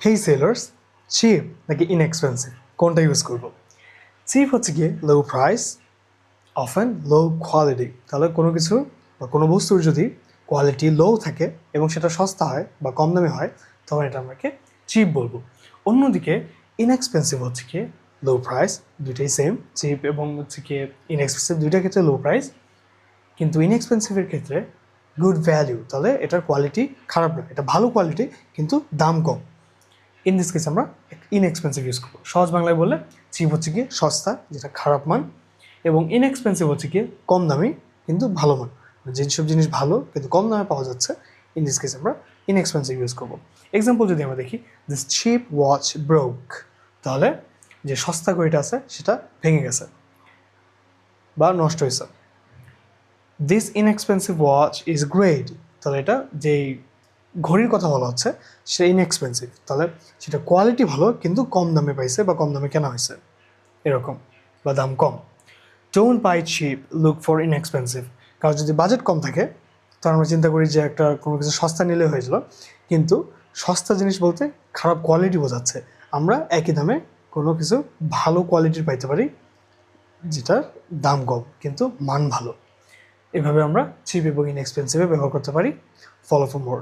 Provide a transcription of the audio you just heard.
হেই sellers, chip নাকি inexpensive কোনটা use করব? চিপ হচ্ছে গিয়ে low price, often low quality. তাহলে কোনো কিছু বা কোনো বস্তুর যদি কোয়ালিটি লো থাকে এবং সেটা সস্তা হয় বা কম দামে হয়, তখন এটা আমাকে চিপ বলবো। অন্যদিকে ইনএক্সপেন্সিভ হচ্ছে কি লো প্রাইস, দুইটাই সেম, চিপ এবং হচ্ছে কি ইনএক্সপেন্সিভ দুইটার ক্ষেত্রে লো প্রাইস, কিন্তু ইনএক্সপেন্সিভের ক্ষেত্রে গুড ভ্যালিউ, তাহলে এটার কোয়ালিটি খারাপ না, এটা ভালো কোয়ালিটি কিন্তু দাম কম। ইন দিস কেস আমরা ইনএক্সপেন্সিভ ইউজ করবো। সহজ বাংলায় বললে চিপ হচ্ছে গিয়ে সস্তা যেটা খারাপ মান, এবং ইনএক্সপেন্সিভ হচ্ছে গিয়ে কম দামি কিন্তু ভালো মান, যেসব জিনিস ভালো কিন্তু কম দামে পাওয়া যাচ্ছে, ইন দিস কেস আমরা ইনএক্সপেন্সিভ ইউজ করবো। এক্সাম্পল যদি আমরা দেখি, দিস চিপ ওয়াচ ব্রোক, তাহলে যে সস্তা ঘড়িটা আছে সেটা ভেঙে গেছে বা নষ্ট হয়েছে। This inexpensive watch is great, তাহলে এটা যেই ঘড়ির কথা বলা হচ্ছে সেটা ইনএক্সপেন্সিভ, তাহলে সেটা কোয়ালিটি ভালো কিন্তু কম দামে পাইছে বা কম দামে কেনা হয়েছে এরকম, বা দাম কম। Don't buy cheap, look for inexpensive. কারণ যদি বাজেট কম থাকে তখন আমরা চিন্তা করি যে একটা কোনো কিছু সস্তা নিলে হয়েছিল, কিন্তু সস্তা জিনিস বলতে খারাপ কোয়ালিটি বোঝাচ্ছে। আমরা একই দামে কোনো কিছু ভালো কোয়ালিটির পাইতে পারি যেটার দাম কম কিন্তু মান ভালো। এভাবে আমরা চিপ এবং ইনএক্সপেন্সিভে ব্যবহার করতে পারি। Follow for more.